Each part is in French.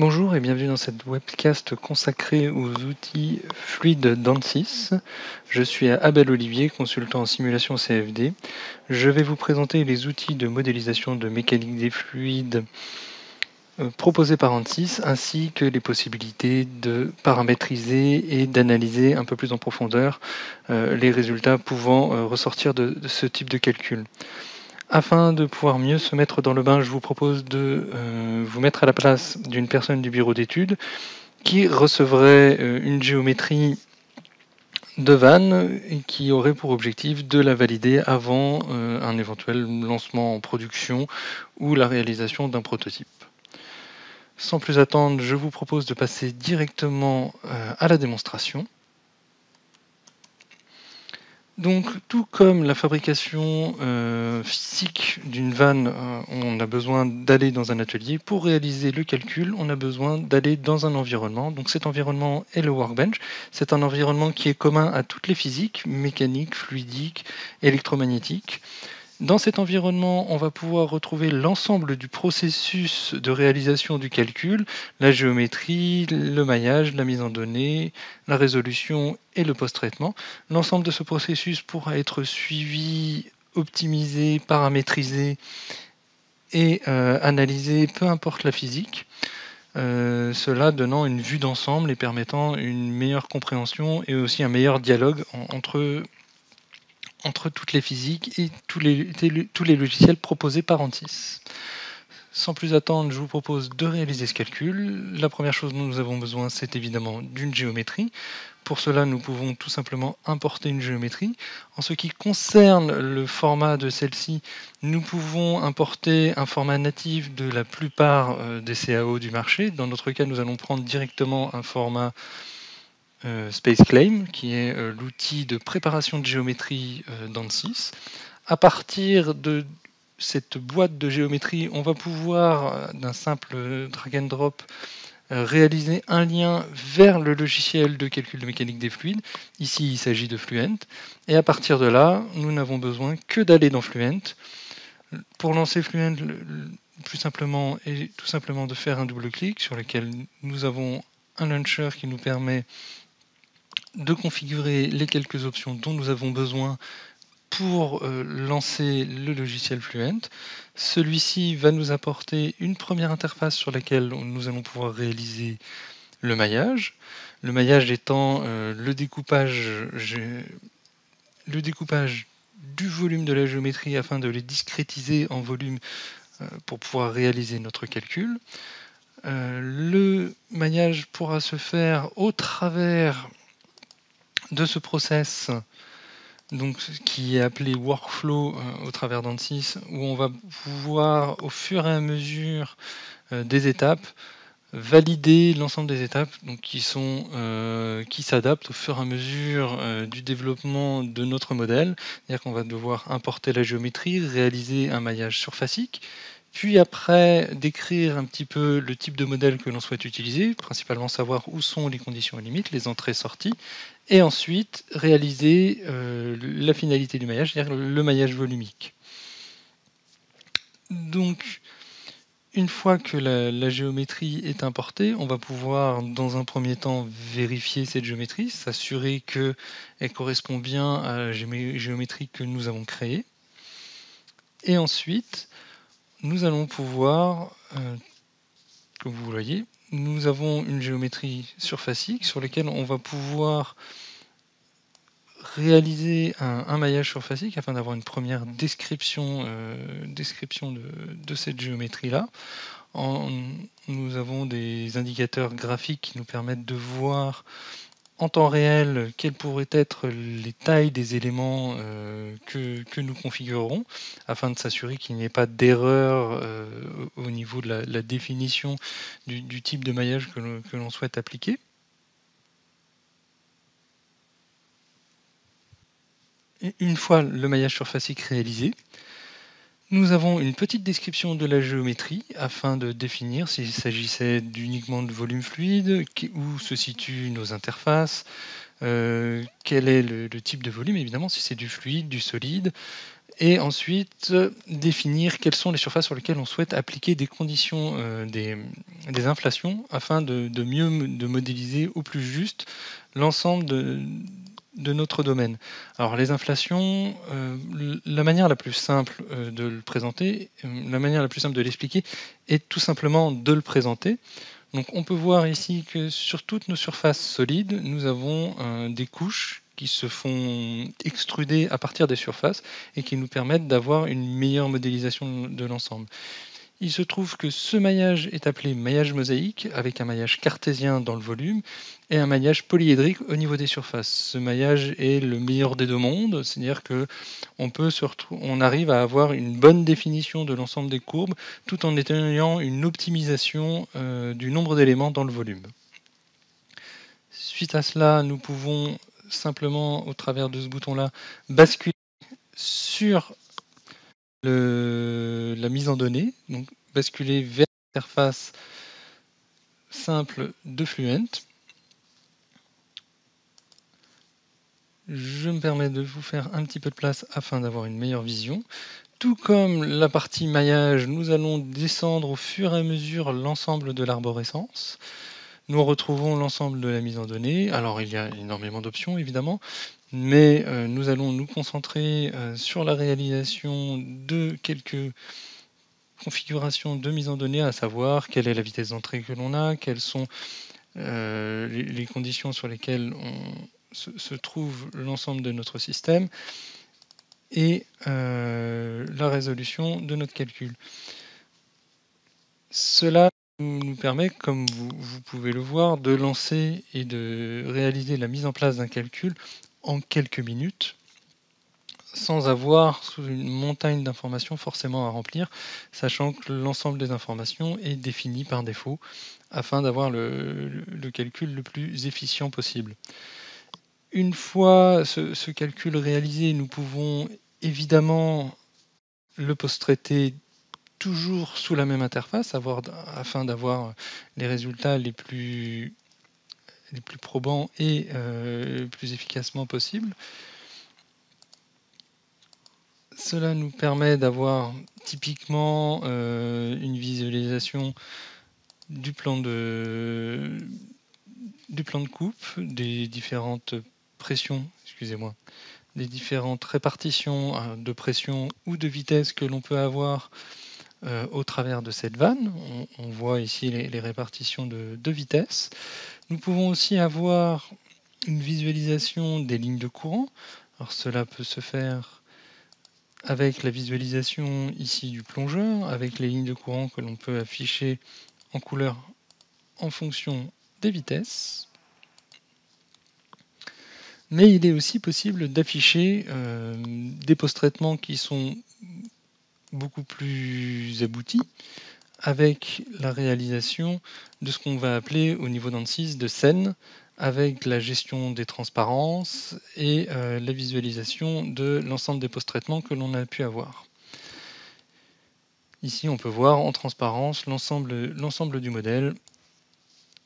Bonjour et bienvenue dans cette webcast consacrée aux outils fluides d'ANSYS. Je suis Abel Olivier, consultant en simulation CFD. Je vais vous présenter les outils de modélisation de mécanique des fluides proposés par ANSYS, ainsi que les possibilités de paramétriser et d'analyser un peu plus en profondeur les résultats pouvant ressortir de ce type de calcul. Afin de pouvoir mieux se mettre dans le bain, je vous propose de vous mettre à la place d'une personne du bureau d'études qui recevrait une géométrie de vanne et qui aurait pour objectif de la valider avant un éventuel lancement en production ou la réalisation d'un prototype. Sans plus attendre, je vous propose de passer directement à la démonstration. Donc, tout comme la fabrication physique d'une vanne, on a besoin d'aller dans un atelier. Pour réaliser le calcul, on a besoin d'aller dans un environnement. Donc cet environnement est le workbench. C'est un environnement qui est commun à toutes les physiques, mécanique, fluidique, électromagnétique. Dans cet environnement, on va pouvoir retrouver l'ensemble du processus de réalisation du calcul, la géométrie, le maillage, la mise en données, la résolution et le post-traitement. L'ensemble de ce processus pourra être suivi, optimisé, paramétrisé et analysé, peu importe la physique. Cela donnant une vue d'ensemble et permettant une meilleure compréhension et aussi un meilleur dialogue entre toutes les physiques et tous les logiciels proposés par ANSYS. Sans plus attendre, je vous propose de réaliser ce calcul. La première chose dont nous avons besoin, c'est évidemment d'une géométrie. Pour cela, nous pouvons tout simplement importer une géométrie. En ce qui concerne le format de celle-ci, nous pouvons importer un format natif de la plupart des CAO du marché. Dans notre cas, nous allons prendre directement un format SpaceClaim, qui est l'outil de préparation de géométrie d'ANSYS. À partir de cette boîte de géométrie, on va pouvoir, d'un simple drag and drop, réaliser un lien vers le logiciel de calcul de mécanique des fluides. Ici, il s'agit de Fluent. Et à partir de là, nous n'avons besoin que d'aller dans Fluent. Pour lancer Fluent, plus simplement est tout simplement de faire un double-clic sur lequel nous avons un launcher qui nous permet de configurer les quelques options dont nous avons besoin pour lancer le logiciel Fluent. Celui-ci va nous apporter une première interface sur laquelle nous allons pouvoir réaliser le maillage. Le maillage étant le découpage du volume de la géométrie afin de les discrétiser en volume pour pouvoir réaliser notre calcul. Le maillage pourra se faire au travers de ce process donc, qui est appelé workflow au travers d'ANSYS, où on va pouvoir au fur et à mesure des étapes valider l'ensemble des étapes donc, qui s'adaptent au fur et à mesure du développement de notre modèle. C'est-à-dire qu'on va devoir importer la géométrie, réaliser un maillage surfacique, puis après décrire un petit peu le type de modèle que l'on souhaite utiliser, principalement savoir où sont les conditions limites, les entrées-sorties, et ensuite réaliser la finalité du maillage, c'est-à-dire le maillage volumique. Donc, une fois que la géométrie est importée, on va pouvoir, dans un premier temps, vérifier cette géométrie, s'assurer qu'elle correspond bien à la géométrie que nous avons créée. Et ensuite, nous allons pouvoir, comme vous voyez, nous avons une géométrie surfacique sur laquelle on va pouvoir réaliser un maillage surfacique afin d'avoir une première description de cette géométrie-là. Nous avons des indicateurs graphiques qui nous permettent de voir en temps réel quelles pourraient être les tailles des éléments que nous configurerons afin de s'assurer qu'il n'y ait pas d'erreur au niveau de la définition du type de maillage que l'on souhaite appliquer. Une fois le maillage surfacique réalisé, nous avons une petite description de la géométrie afin de définir s'il s'agissait uniquement de volume fluide, où se situent nos interfaces, quel est le type de volume, évidemment, si c'est du fluide, du solide, et ensuite définir quelles sont les surfaces sur lesquelles on souhaite appliquer des conditions, des inflations, afin de mieux modéliser au plus juste l'ensemble de notre domaine. Alors les inflations, la manière la plus simple de le présenter, la manière la plus simple de l'expliquer est tout simplement de le présenter. Donc on peut voir ici que sur toutes nos surfaces solides, nous avons des couches qui se font extruder à partir des surfaces et qui nous permettent d'avoir une meilleure modélisation de l'ensemble. Il se trouve que ce maillage est appelé maillage mosaïque, avec un maillage cartésien dans le volume et un maillage polyédrique au niveau des surfaces. Ce maillage est le meilleur des deux mondes, c'est-à-dire que on arrive à avoir une bonne définition de l'ensemble des courbes tout en ayant une optimisation du nombre d'éléments dans le volume. Suite à cela, nous pouvons simplement, au travers de ce bouton-là, basculer sur la mise en données, donc basculer vers l'interface simple de Fluent. Je me permets de vous faire un petit peu de place afin d'avoir une meilleure vision. Tout comme la partie maillage, nous allons descendre au fur et à mesure l'ensemble de l'arborescence. Nous retrouvons l'ensemble de la mise en données. Alors il y a énormément d'options évidemment, mais nous allons nous concentrer sur la réalisation de quelques configurations de mise en données, à savoir quelle est la vitesse d'entrée que l'on a, quelles sont les conditions sur lesquelles se trouve l'ensemble de notre système et la résolution de notre calcul. Cela nous permet, comme vous pouvez le voir, de lancer et de réaliser la mise en place d'un calcul en quelques minutes, sans avoir une montagne d'informations forcément à remplir, sachant que l'ensemble des informations est défini par défaut, afin d'avoir le calcul le plus efficient possible. Une fois ce calcul réalisé, nous pouvons évidemment le post-traiter toujours sous la même interface, afin d'avoir les résultats les plus probants et le plus efficacement possible. Cela nous permet d'avoir typiquement une visualisation du plan de coupe, des différentes pressions, des différentes répartitions de pression ou de vitesse que l'on peut avoir au travers de cette vanne. On voit ici les répartitions de vitesse. Nous pouvons aussi avoir une visualisation des lignes de courant. Alors cela peut se faire avec la visualisation ici du plongeur, avec les lignes de courant que l'on peut afficher en couleur en fonction des vitesses. Mais il est aussi possible d'afficher des post-traitements qui sont beaucoup plus aboutis, avec la réalisation de ce qu'on va appeler au niveau d'ANSYS de scène, avec la gestion des transparences et la visualisation de l'ensemble des post-traitements que l'on a pu avoir. Ici, on peut voir en transparence l'ensemble du modèle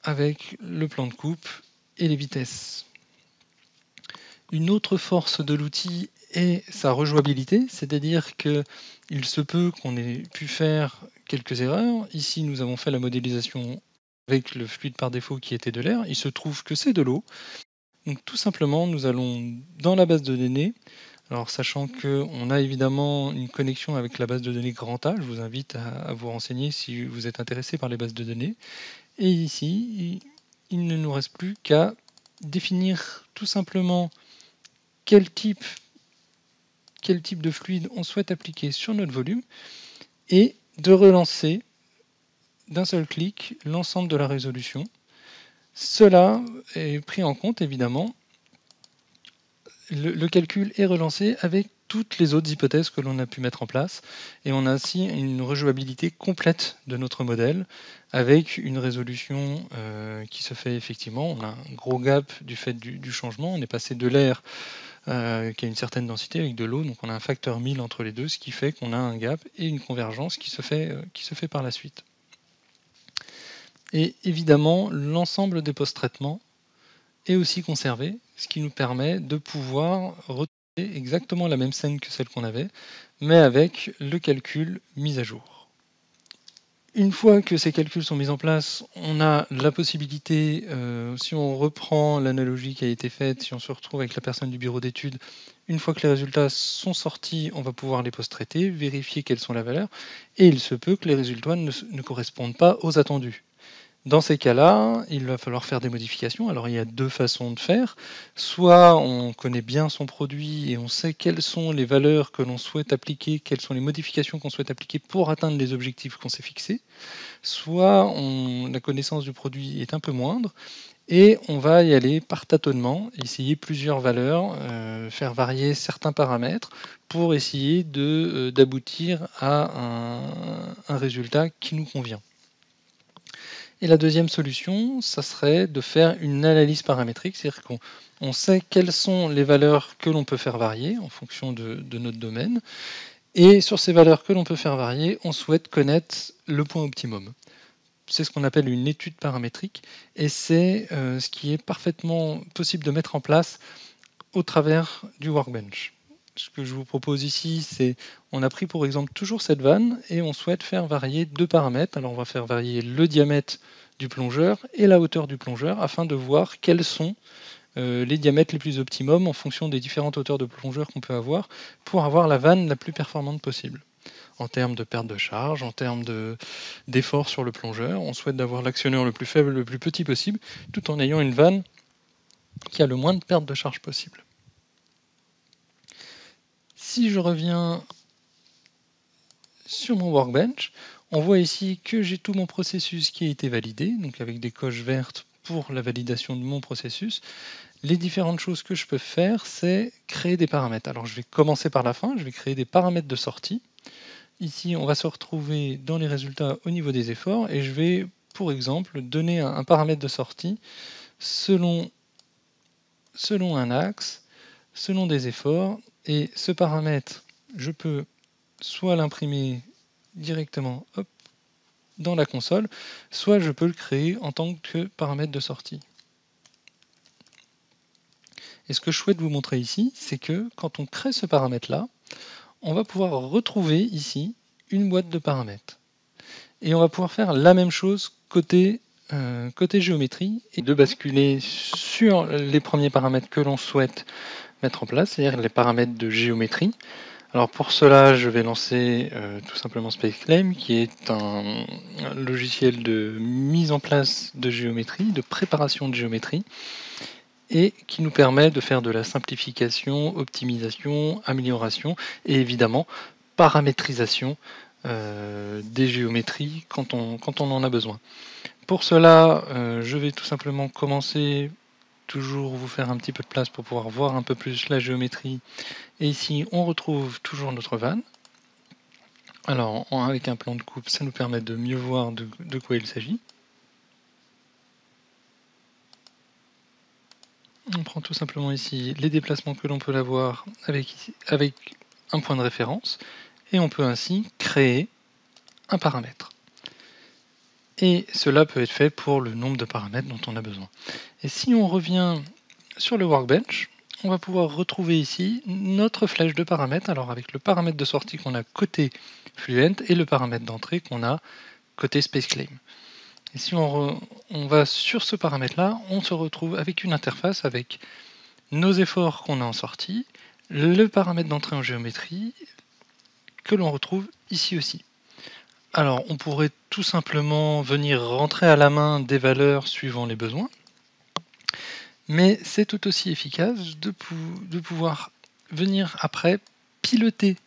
avec le plan de coupe et les vitesses. Une autre force de l'outil est sa rejouabilité, c'est-à-dire qu'il se peut qu'on ait pu faire quelques erreurs. Ici, nous avons fait la modélisation avec le fluide par défaut qui était de l'air. Il se trouve que c'est de l'eau. Donc tout simplement, nous allons dans la base de données. Alors sachant qu'on a évidemment une connexion avec la base de données Grand A, je vous invite à vous renseigner si vous êtes intéressé par les bases de données. Et ici, il ne nous reste plus qu'à définir tout simplement quel type de fluide on souhaite appliquer sur notre volume et de relancer d'un seul clic l'ensemble de la résolution. Cela est pris en compte évidemment. Le calcul est relancé avec toutes les autres hypothèses que l'on a pu mettre en place et on a ainsi une rejouabilité complète de notre modèle avec une résolution qui se fait effectivement. On a un gros gap du fait du changement. On est passé de l'air qui a une certaine densité avec de l'eau, donc on a un facteur 1000 entre les deux, ce qui fait qu'on a un gap et une convergence qui se fait par la suite. Et évidemment, l'ensemble des post-traitements est aussi conservé, ce qui nous permet de pouvoir retrouver exactement la même scène que celle qu'on avait, mais avec le calcul mis à jour. Une fois que ces calculs sont mis en place, on a la possibilité, si on reprend l'analogie qui a été faite, si on se retrouve avec la personne du bureau d'études, une fois que les résultats sont sortis, on va pouvoir les post-traiter, vérifier quelles sont les valeurs, et il se peut que les résultats ne correspondent pas aux attendus. Dans ces cas-là, il va falloir faire des modifications. Alors il y a deux façons de faire. Soit on connaît bien son produit et on sait quelles sont les valeurs que l'on souhaite appliquer, quelles sont les modifications qu'on souhaite appliquer pour atteindre les objectifs qu'on s'est fixés. Soit la connaissance du produit est un peu moindre et on va y aller par tâtonnement, essayer plusieurs valeurs, faire varier certains paramètres pour essayer d'aboutir à un résultat qui nous convient. Et la deuxième solution, ça serait de faire une analyse paramétrique, c'est-à-dire qu'on sait quelles sont les valeurs que l'on peut faire varier en fonction de notre domaine, et sur ces valeurs que l'on peut faire varier, on souhaite connaître le point optimum. C'est ce qu'on appelle une étude paramétrique, et c'est ce qui est parfaitement possible de mettre en place au travers du workbench. Ce que je vous propose ici, c'est on a pris pour exemple toujours cette vanne et on souhaite faire varier deux paramètres. Alors on va faire varier le diamètre du plongeur et la hauteur du plongeur afin de voir quels sont les diamètres les plus optimums en fonction des différentes hauteurs de plongeur qu'on peut avoir pour avoir la vanne la plus performante possible. En termes de perte de charge, en termes d'effort sur le plongeur, on souhaite d'avoir l'actionneur le plus faible, le plus petit possible, tout en ayant une vanne qui a le moins de perte de charge possible. Si je reviens sur mon workbench, on voit ici que j'ai tout mon processus qui a été validé, donc avec des coches vertes pour la validation de mon processus. Les différentes choses que je peux faire, c'est créer des paramètres. Alors je vais commencer par la fin, je vais créer des paramètres de sortie. Ici, on va se retrouver dans les résultats au niveau des efforts et je vais, pour exemple, donner un paramètre de sortie selon un axe, selon des efforts, et ce paramètre, je peux soit l'imprimer directement dans la console, soit je peux le créer en tant que paramètre de sortie. Et ce que je souhaite vous montrer ici, c'est que quand on crée ce paramètre-là, on va pouvoir retrouver ici une boîte de paramètres. Et on va pouvoir faire la même chose côté géométrie et de basculer sur les premiers paramètres que l'on souhaite mettre en place, c'est-à-dire les paramètres de géométrie. Alors pour cela, je vais lancer tout simplement SpaceClaim, qui est un logiciel de mise en place de géométrie, de préparation de géométrie, et qui nous permet de faire de la simplification, optimisation, amélioration, et évidemment paramétrisation des géométries quand on en a besoin. Pour cela, je vais tout simplement commencer, toujours vous faire un petit peu de place pour pouvoir voir un peu plus la géométrie. Et ici, on retrouve toujours notre vanne. Alors, avec un plan de coupe, ça nous permet de mieux voir de quoi il s'agit. On prend tout simplement ici les déplacements que l'on peut avoir avec un point de référence. Et on peut ainsi créer un paramètre. Et cela peut être fait pour le nombre de paramètres dont on a besoin. Et si on revient sur le workbench, on va pouvoir retrouver ici notre flèche de paramètres, alors avec le paramètre de sortie qu'on a côté Fluent et le paramètre d'entrée qu'on a côté SpaceClaim. Et si on va sur ce paramètre-là, on se retrouve avec une interface avec nos efforts qu'on a en sortie, le paramètre d'entrée en géométrie que l'on retrouve ici aussi. Alors, on pourrait tout simplement venir rentrer à la main des valeurs suivant les besoins, mais c'est tout aussi efficace de pouvoir venir après piloter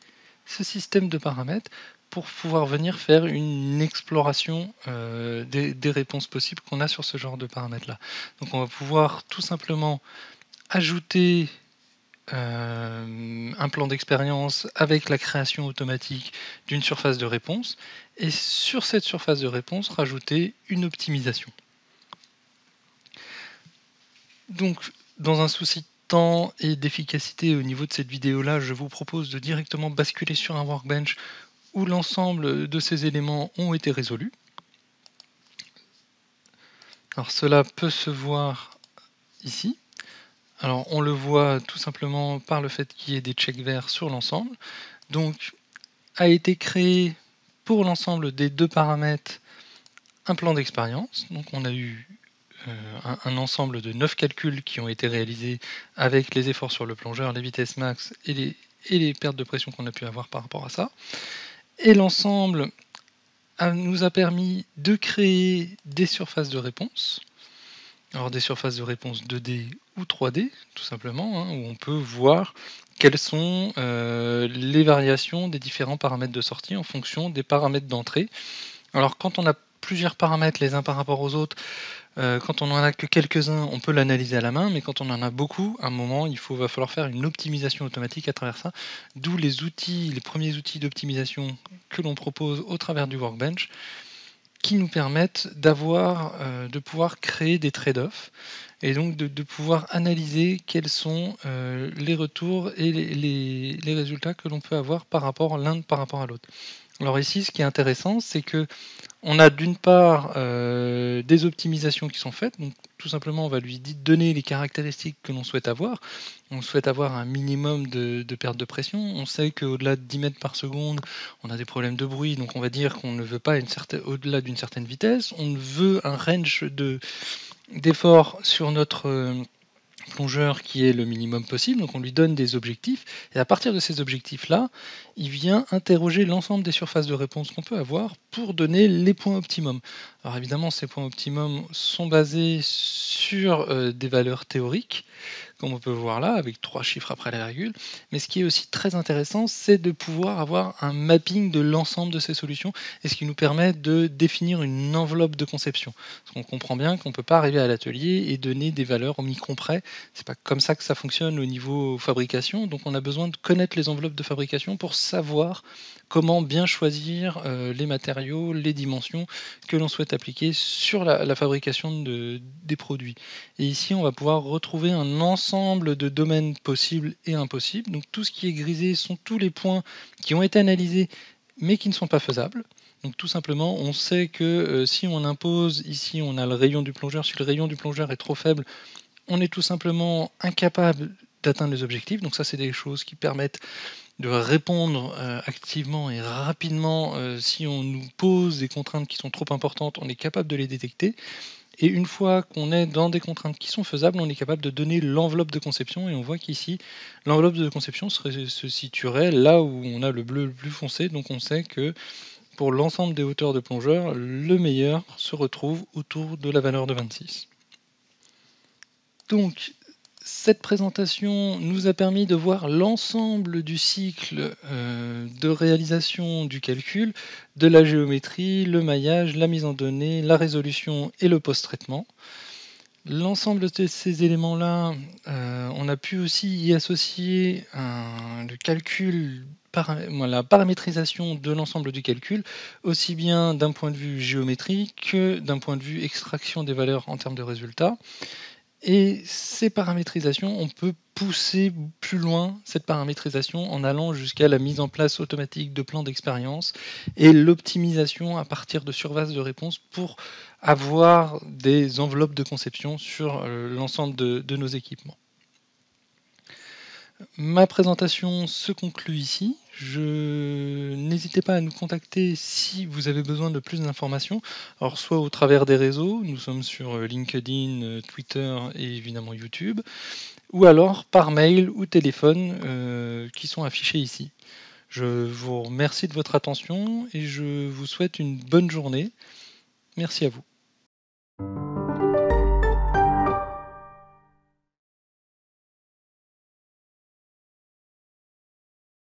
ce système de paramètres pour pouvoir venir faire une exploration des réponses possibles qu'on a sur ce genre de paramètres-là. Donc on va pouvoir tout simplement ajouter un plan d'expérience avec la création automatique d'une surface de réponse et sur cette surface de réponse rajouter une optimisation. Donc dans un souci de temps et d'efficacité au niveau de cette vidéo là, je vous propose de directement basculer sur un workbench où l'ensemble de ces éléments ont été résolus. Alors cela peut se voir ici. Alors on le voit tout simplement par le fait qu'il y ait des checks verts sur l'ensemble. Donc a été créé pour l'ensemble des 2 paramètres un plan d'expérience. Donc on a eu un ensemble de 9 calculs qui ont été réalisés avec les efforts sur le plongeur, les vitesses max et les pertes de pression qu'on a pu avoir par rapport à ça. Et l'ensemble nous a permis de créer des surfaces de réponse. Alors des surfaces de réponse 2D ou 3D, tout simplement, hein, où on peut voir quelles sont les variations des différents paramètres de sortie en fonction des paramètres d'entrée. Alors quand on a plusieurs paramètres les uns par rapport aux autres, quand on n'en a que quelques-uns, on peut l'analyser à la main, mais quand on en a beaucoup, à un moment, va falloir faire une optimisation automatique à travers ça, d'où les premiers outils d'optimisation que l'on propose au travers du Workbench, qui nous permettent de pouvoir créer des trade-offs et donc de pouvoir analyser quels sont les retours et les résultats que l'on peut avoir par rapport à l'autre. Alors ici, ce qui est intéressant, c'est que on a d'une part des optimisations qui sont faites, donc tout simplement on va lui donner les caractéristiques que l'on souhaite avoir. On souhaite avoir un minimum de perte de pression. On sait qu'au-delà de 10 mètres par seconde, on a des problèmes de bruit, donc on va dire qu'on ne veut pas au-delà d'une certaine vitesse. On veut un range d'effort sur notre plongeur qui est le minimum possible, donc on lui donne des objectifs, et à partir de ces objectifs-là, il vient interroger l'ensemble des surfaces de réponse qu'on peut avoir pour donner les points optimum. Alors évidemment, ces points optimum sont basés sur des valeurs théoriques, comme on peut voir là, avec 3 chiffres après la virgule, mais ce qui est aussi très intéressant, c'est de pouvoir avoir un mapping de l'ensemble de ces solutions, et ce qui nous permet de définir une enveloppe de conception. Parce qu'on comprend bien qu'on ne peut pas arriver à l'atelier et donner des valeurs au micron près, c'est pas comme ça que ça fonctionne au niveau fabrication, donc on a besoin de connaître les enveloppes de fabrication pour savoir comment bien choisir les matériaux, les dimensions que l'on souhaite appliquer sur la fabrication des produits. Et ici, on va pouvoir retrouver un ensemble de domaines possibles et impossibles. Donc tout ce qui est grisé sont tous les points qui ont été analysés mais qui ne sont pas faisables. Donc tout simplement, on sait que si on impose, ici on a le rayon du plongeur, si le rayon du plongeur est trop faible, on est tout simplement incapable d'atteindre les objectifs. Donc ça, c'est des choses qui permettent de répondre activement et rapidement. Si on nous pose des contraintes qui sont trop importantes, on est capable de les détecter. Et une fois qu'on est dans des contraintes qui sont faisables, on est capable de donner l'enveloppe de conception. Et on voit qu'ici, l'enveloppe de conception se situerait là où on a le bleu le plus foncé. Donc on sait que pour l'ensemble des hauteurs de plongeur, le meilleur se retrouve autour de la valeur de 26. Donc cette présentation nous a permis de voir l'ensemble du cycle de réalisation du calcul, de la géométrie, le maillage, la mise en données, la résolution et le post-traitement. L'ensemble de ces éléments-là, on a pu aussi y associer le calcul, la paramétrisation de l'ensemble du calcul, aussi bien d'un point de vue géométrique que d'un point de vue extraction des valeurs en termes de résultats. Et ces paramétrisations, on peut pousser plus loin cette paramétrisation en allant jusqu'à la mise en place automatique de plans d'expérience et l'optimisation à partir de surfaces de réponse pour avoir des enveloppes de conception sur l'ensemble de nos équipements. Ma présentation se conclut ici. N'hésitez pas à nous contacter si vous avez besoin de plus d'informations. Alors soit au travers des réseaux, nous sommes sur LinkedIn, Twitter et évidemment YouTube, ou alors par mail ou téléphone qui sont affichés ici. Je vous remercie de votre attention et je vous souhaite une bonne journée. Merci à vous.